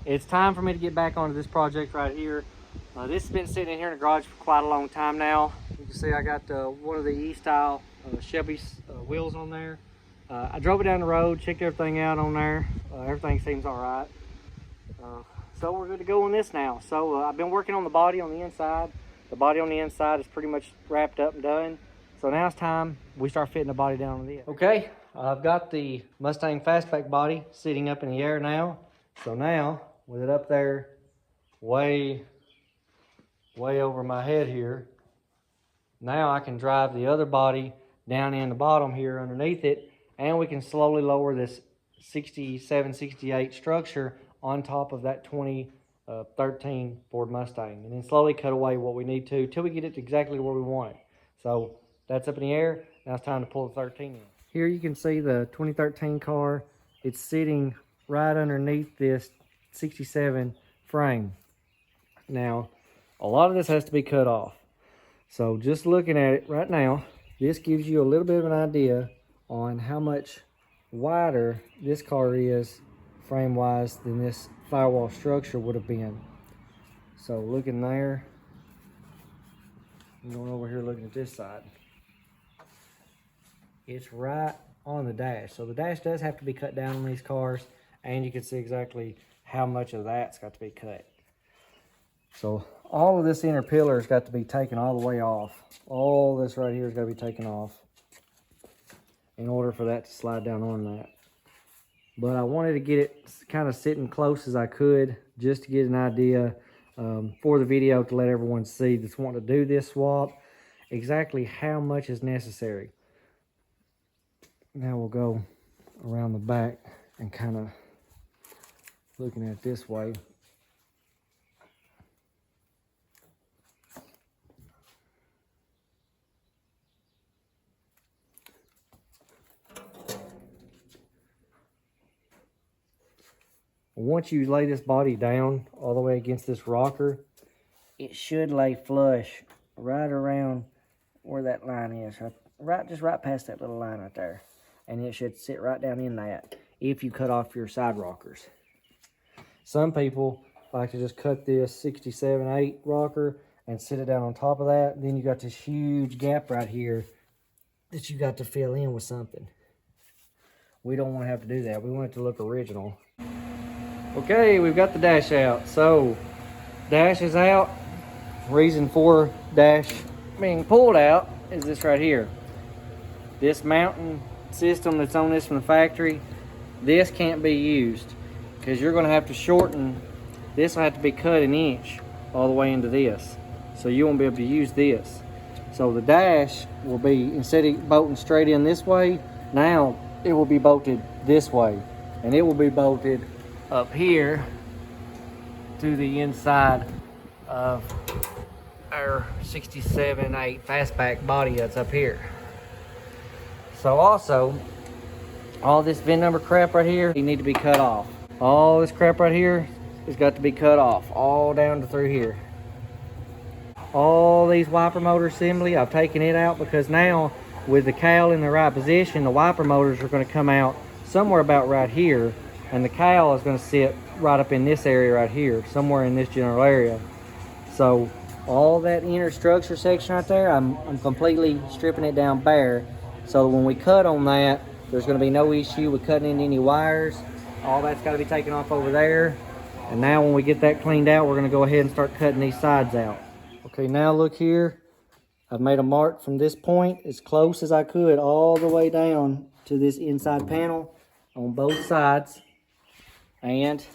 it's time for me to get back onto this project right here. This has been sitting in here in the garage for quite a long time now. You can see I got one of the E-style Chevy's wheels on there. I drove it down the road, checked everything out on there. Everything seems all right. So we're good to go on this now. So I've been working on the body on the inside. The body on the inside is pretty much wrapped up and done. So now it's time we start fitting the body down on this. Okay, I've got the Mustang fastback body sitting up in the air now. So now, with it up there way over my head here, now I can drive the other body down in the bottom here underneath it, and we can slowly lower this 67, 68 structure on top of that 2013 Ford Mustang, and then slowly cut away what we need to till we get it to exactly where we want it. So that's up in the air. Now it's time to pull the 13 in. Here you can see the 2013 car. It's sitting right underneath this 67 frame. Now, a lot of this has to be cut off. So just looking at it right now, this gives you a little bit of an idea on how much wider this car is frame-wise than this firewall structure would have been. So looking there, I'm going over here looking at this side. It's right on the dash. So the dash does have to be cut down on these cars, and you can see exactly how much of that's got to be cut. So all of this inner pillar has got to be taken all the way off. All this right here has got to be taken off in order for that to slide down on that. But I wanted to get it kind of sitting close as I could, just to get an idea for the video, to let everyone see that's wanting to do this swap exactly how much is necessary. Now we'll go around the back and kind of looking at it this way. Once you lay this body down all the way against this rocker, it should lay flush right around where that line is, just right past that little line right there. And it should sit right down in that if you cut off your side rockers. Some people like to just cut this 67/8 rocker and sit it down on top of that. Then you got this huge gap right here that you got to fill in with something. We don't want to have to do that. We want it to look original. Okay, we've got the dash out. So dash is out. Reason for dash being pulled out is this right here. This mounting system that's on this from the factory, this can't be used because you're going to have to shorten. This will have to be cut an inch all the way into this, so you won't be able to use this. So the dash will be, instead of bolting straight in this way, now it will be bolted this way, and it will be bolted up here to the inside of our 67/8 fastback body that's up here. So also, all this VIN number crap right here, you need to be cut off. All this crap right here has got to be cut off, all down to through here. All these wiper motor assembly, I've taken it out because now with the cowl in the right position, the wiper motors are going to come out somewhere about right here, and the cowl is going to sit right up in this area right here, somewhere in this general area. So all that inner structure section right there, I'm completely stripping it down bare. So when we cut on that, there's going to be no issue with cutting in any wires. All that's got to be taken off over there. And now when we get that cleaned out, we're going to go ahead and start cutting these sides out. Okay, now look here. I've made a mark from this point as close as I could all the way down to this inside panel on both sides. And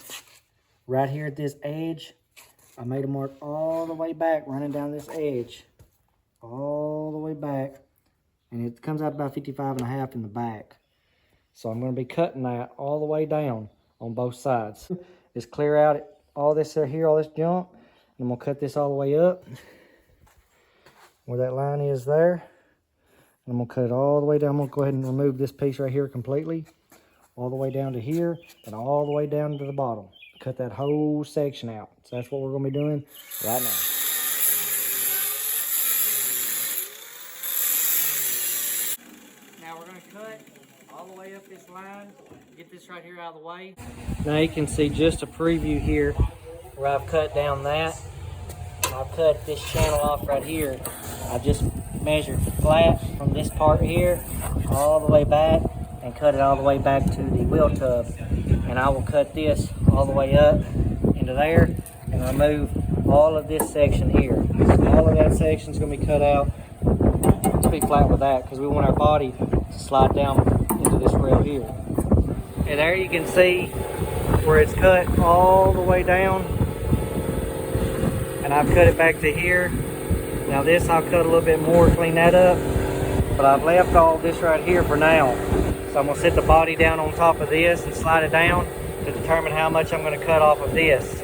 right here at this edge, I made a mark all the way back, running down this edge, all the way back. And it comes out about 55.5 in the back. So I'm going to be cutting that all the way down on both sides. Just clear out all this here, all this junk. And I'm going to cut this all the way up where that line is there. And I'm going to cut it all the way down. I'm going to go ahead and remove this piece right here completely, all the way down to here and all the way down to the bottom. Cut that whole section out. So that's what we're going to be doing right now. Now we're going to cut all the way up this line Get this right here out of the way. Now you can see just a preview here where I've cut down that. I've cut this channel off right here. I just measured flat from this part here all the way back and cut it all the way back to the wheel tub. And I will cut this all the way up into there and remove all of this section here. All of that section is going to be cut out to be flat with that because we want our body to slide down into this rail here. And there you can see where it's cut all the way down. And I've cut it back to here. Now this I'll cut a little bit more, clean that up. But I've left all this right here for now. So I'm going to set the body down on top of this and slide it down to determine how much I'm going to cut off of this.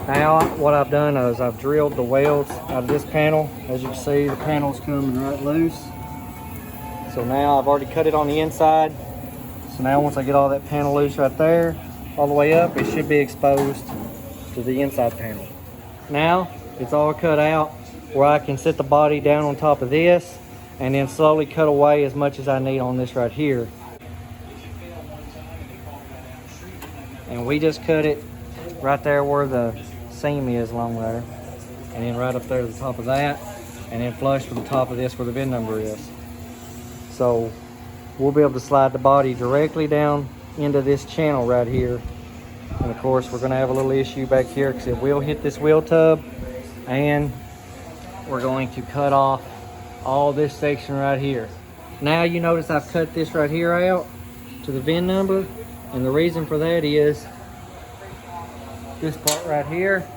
Now what I've done is I've drilled the welds out of this panel. As you can see, the panel's coming right loose. So now I've already cut it on the inside. So now once I get all that panel loose right there, all the way up, it should be exposed to the inside panel. Now it's all cut out where I can set the body down on top of this and then slowly cut away as much as I need on this right here. And we just cut it right there where the seam is along there, and then right up there to the top of that, and then flush with the top of this where the VIN number is. So we'll be able to slide the body directly down into this channel right here. And of course we're going to have a little issue back here because it will hit this wheel tub, and we're going to cut off all this section right here. Now you notice I've cut this right here out to the VIN number, and the reason for that is this part right here,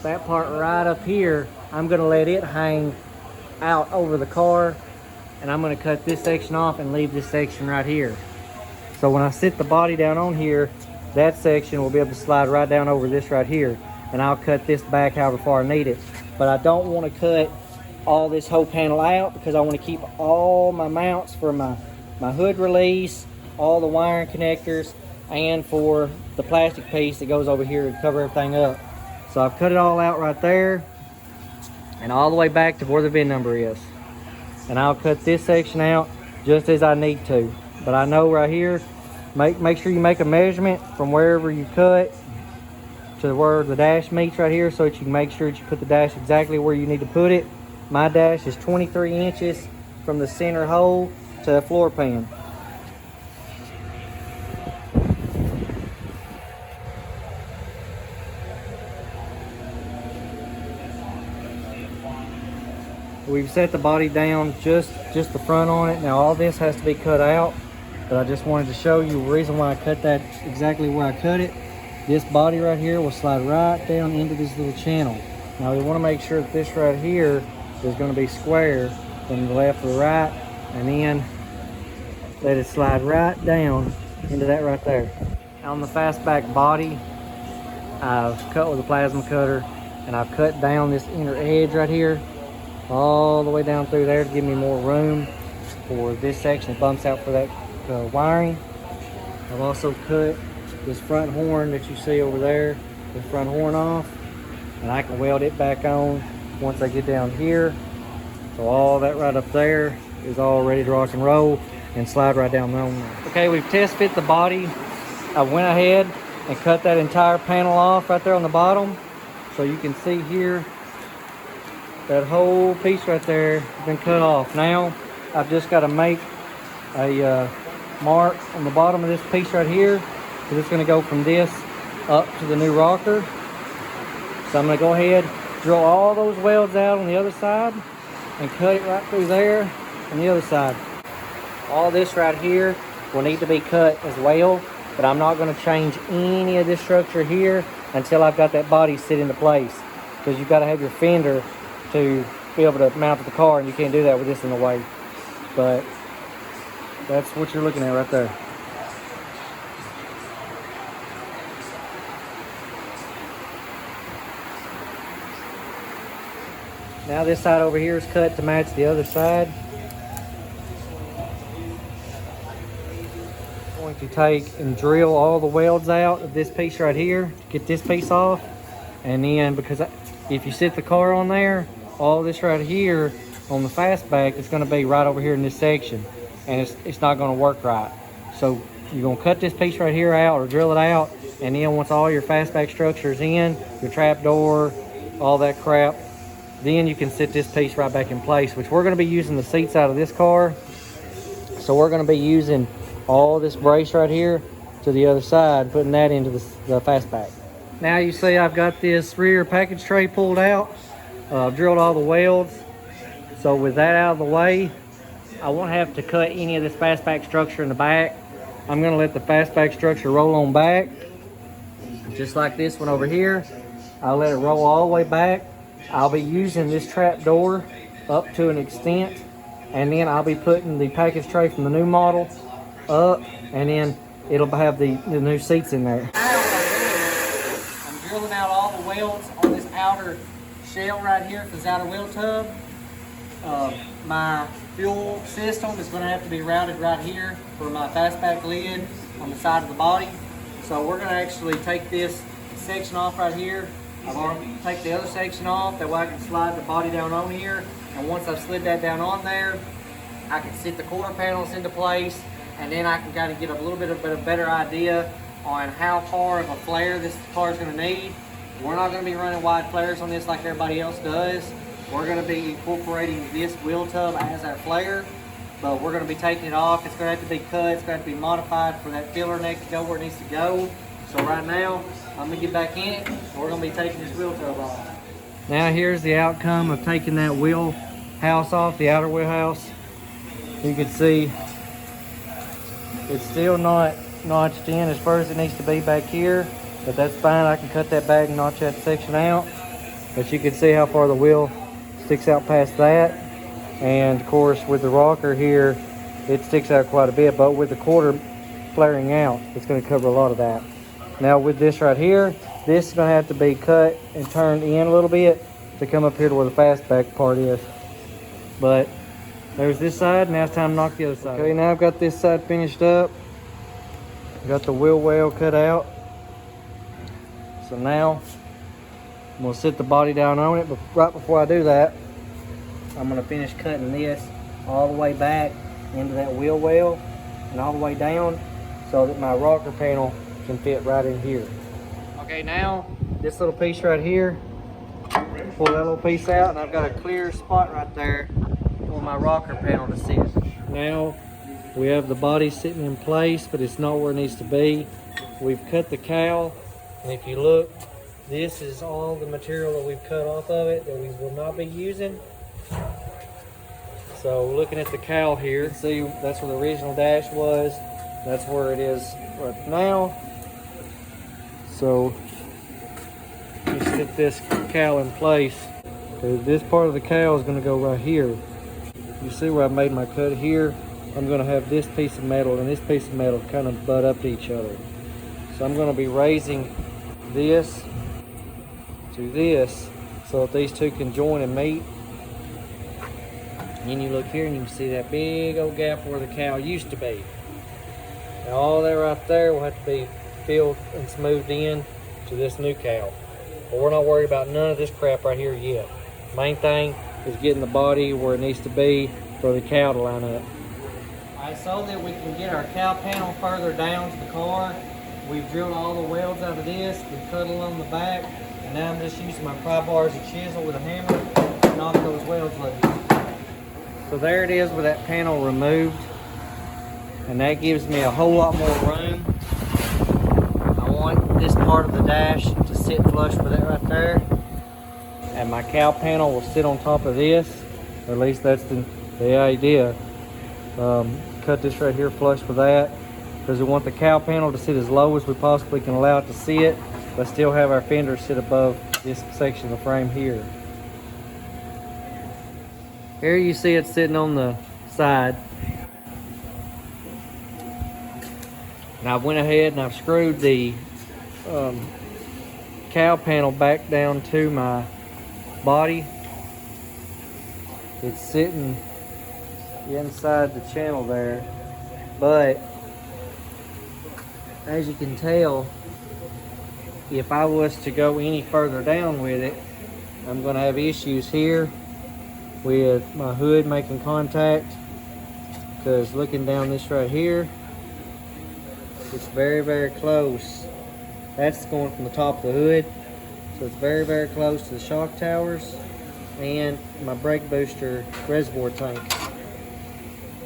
that part right up here, I'm going to let it hang out over the car, and I'm going to cut this section off and leave this section right here. So when I sit the body down on here, that section will be able to slide right down over this right here, and I'll cut this back however far I need it. But I don't want to cut all this whole panel out because I want to keep all my mounts for my hood release, all the wiring connectors, and for the plastic piece that goes over here to cover everything up. So I've cut it all out right there and all the way back to where the VIN number is. And I'll cut this section out just as I need to. But I know right here, make sure you make a measurement from wherever you cut to where the dash meets right here so that you can make sure that you put the dash exactly where you need to put it. My dash is 23 inches from the center hole to the floor pan. We've set the body down just the front on it. Now all this has to be cut out, but I just wanted to show you the reason why I cut that exactly where I cut it. This body right here will slide right down into this little channel. Now we want to make sure that this right here is going to be square from the left to the right, and then let it slide right down into that right there. On the fastback body, I've cut with a plasma cutter, and I've cut down this inner edge right here all the way down through there to give me more room for this section that bumps out for that wiring. I've also cut this front horn that you see over there, the front horn off, and I can weld it back on once I get down here. So all that right up there is all ready to rock and roll and slide right down on there. Okay, we've test fit the body. I went ahead and cut that entire panel off right there on the bottom. So you can see here, that whole piece right there has been cut off. Now I've just got to make a mark on the bottom of this piece right here, because it's going to go from this up to the new rocker. So I'm going to go ahead, drill all those welds out on the other side and cut it right through there on the other side. All this right here will need to be cut as well, but I'm not going to change any of this structure here until I've got that body sit into place, because you've got to have your fender to be able to mount to the car, and you can't do that with this in the way. But that's what you're looking at right there. Now this side over here is cut to match the other side. I'm going to take and drill all the welds out of this piece right here to get this piece off. And then, because if you sit the car on there, all this right here on the fastback is going to be right over here in this section. and it's not going to work right. So you're going to cut this piece right here out or drill it out, and then once all your fastback structure's in, your trap door, all that crap, then you can sit this piece right back in place, which we're going to be using the seats out of this car. So we're going to be using all this brace right here to the other side, putting that into the fastback. Now you see I've got this rear package tray pulled out. I've drilled all the welds. So with that out of the way, I won't have to cut any of this fastback structure in the back. I'm going to let the fastback structure roll on back, just like this one over here. I'll let it roll all the way back. I'll be using this trap door up to an extent, and then I'll be putting the package tray from the new model up, and then it'll have the new seats in there. I'm drilling out all the welds on this outer shell right here for this outer wheel tub. My fuel system is going to have to be routed right here for my fastback lid on the side of the body. So we're going to actually take this section off right here. I've already take the other section off, that way I can slide the body down on here. And once I've slid that down on there, I can sit the quarter panels into place, and then I can kind of get a little bit of a better idea on how far of a flare this car is going to need. We're not going to be running wide flares on this like everybody else does. We're going to be incorporating this wheel tub as our flare, but we're going to be taking it off. It's going to have to be cut. It's going to have to be modified for that filler neck to go where it needs to go. So right now, I'm going to get back in it. We're going to be taking this wheel tub off. Now here's the outcome of taking that wheel house off, the outer wheel house. You can see it's still not notched in as far as it needs to be back here, but that's fine. I can cut that back and notch that section out. But you can see how far the wheel sticks out past that. And of course with the rocker here, it sticks out quite a bit, but with the quarter flaring out, it's going to cover a lot of that. Now with this right here, this is going to have to be cut and turned in a little bit to come up here to where the fastback part is. But there's this side, now it's time to knock the other side. Okay, now I've got this side finished up. Got the wheel well cut out. So now I'm going to sit the body down on it, but right before I do that, I'm going to finish cutting this all the way back into that wheel well and all the way down so that my rocker panel can fit right in here. Okay, now this little piece right here, pull that little piece out, and I've got a clear spot right there for my rocker panel to sit. Now we have the body sitting in place, but it's not where it needs to be. We've cut the cowl, and if you look, this is all the material that we've cut off of it that we will not be using. So looking at the cowl here, see that's where the original dash was. That's where it is right now. So just get this cowl in place. Okay, this part of the cowl is going to go right here. You see where I made my cut here? I'm going to have this piece of metal and this piece of metal kind of butt up to each other. So I'm going to be raising this to this so that these two can join and meet. And then you look here and you can see that big old gap where the cowl used to be. Now all that right there will have to be filled and smoothed in to this new cowl. But we're not worried about none of this crap right here yet. Main thing is getting the body where it needs to be for the cowl to line up. Alright, so that we can get our cowl panel further down to the car, we've drilled all the welds out of this, we've cut along the back, and now I'm just using my pry bars and chisel with a hammer to knock those welds loose. So there it is with that panel removed, and that gives me a whole lot more room. I want this part of the dash to sit flush with that right there, and my cowl panel will sit on top of this, or at least that's the idea. Cut this right here flush with that, because we want the cowl panel to sit as low as we possibly can allow it to sit, but still have our fender sit above this section of the frame here. Here you see it sitting on the side. And I went ahead and I've screwed the cowl panel back down to my body. It's sitting inside the channel there, but as you can tell, if I was to go any further down with it, I'm going to have issues here with my hood making contact, because looking down this right here, it's very, very close. That's going from the top of the hood, so it's very, very close to the shock towers and my brake booster reservoir tank.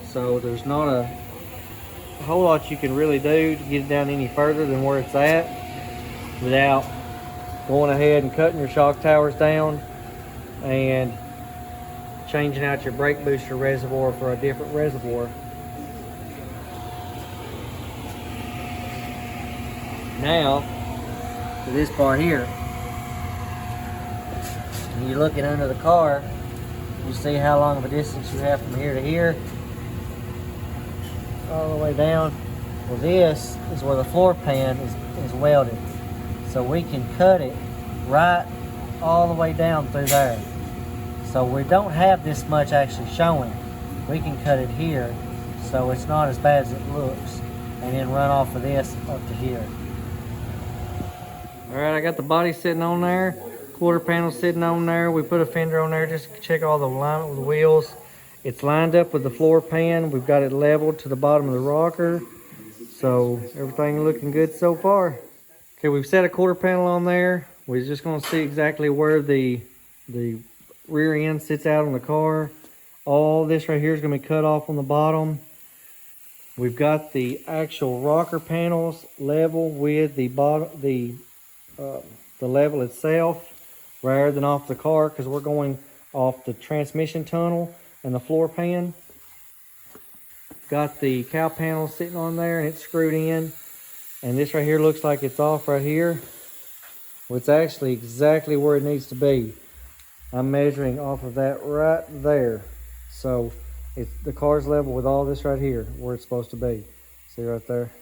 So there's not a whole lot you can really do to get it down any further than where it's at without going ahead and cutting your shock towers down and changing out your brake booster reservoir for a different reservoir. Now, to this part here, when you're looking under the car, you see how long of a distance you have from here to here, all the way down. Well, this is where the floor pan is welded. So we can cut it right all the way down through there. So we don't have this much actually showing. We can cut it here, so it's not as bad as it looks, and then run off of this up to here. All right, I got the body sitting on there, quarter panel sitting on there. We put a fender on there just to check all the alignment with the wheels. It's lined up with the floor pan. We've got it leveled to the bottom of the rocker. So everything looking good so far. Okay, we've set a quarter panel on there. We're just gonna see exactly where the rear end sits out on the car. All this right here is gonna be cut off on the bottom. We've got the actual rocker panels level with the bottom, the level itself, rather than off the car, because we're going off the transmission tunnel and the floor pan. Got the cowl panel sitting on there and it's screwed in. And this right here looks like it's off right here. Well, it's actually exactly where it needs to be. I'm measuring off of that right there. So the car's level with all this right here, where it's supposed to be. See right there?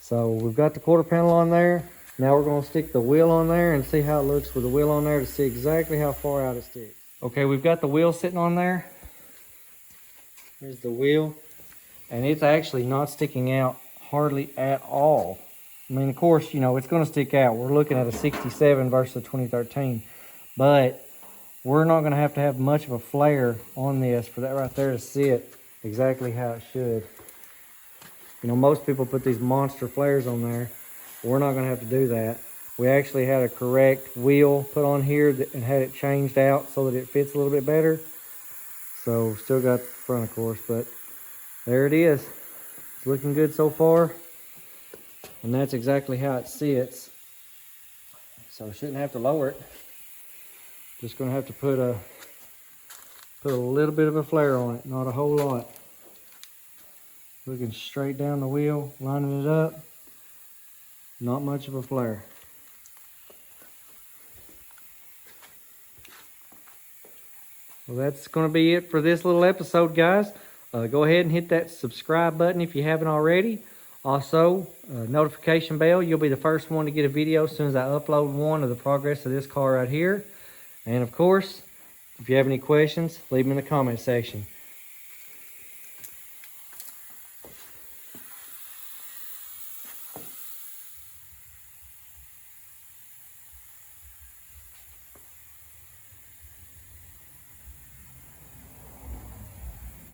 So we've got the quarter panel on there. Now we're gonna stick the wheel on there and see how it looks with the wheel on there to see exactly how far out it sticks. Okay, we've got the wheel sitting on there. Here's the wheel. And it's actually not sticking out hardly at all. I mean, of course, you know, it's gonna stick out. We're looking at a 67 versus a 2013. But we're not gonna have much of a flare on this for that right there to sit exactly how it should. You know, most people put these monster flares on there. We're not gonna have to do that. We actually had a correct wheel put on here and had it changed out so that it fits a little bit better. So still got the front, of course, but there it is. It's looking good so far. And that's exactly how it sits. So shouldn't have to lower it. Just gonna have to put a little bit of a flare on it, not a whole lot. Looking straight down the wheel, lining it up. Not much of a flare. Well, that's going to be it for this little episode, guys. Go ahead and hit that subscribe button if you haven't already. Also, notification bell. You'll be the first one to get a video as soon as I upload one of the progress of this car right here. And of course, if you have any questions, leave them in the comment section.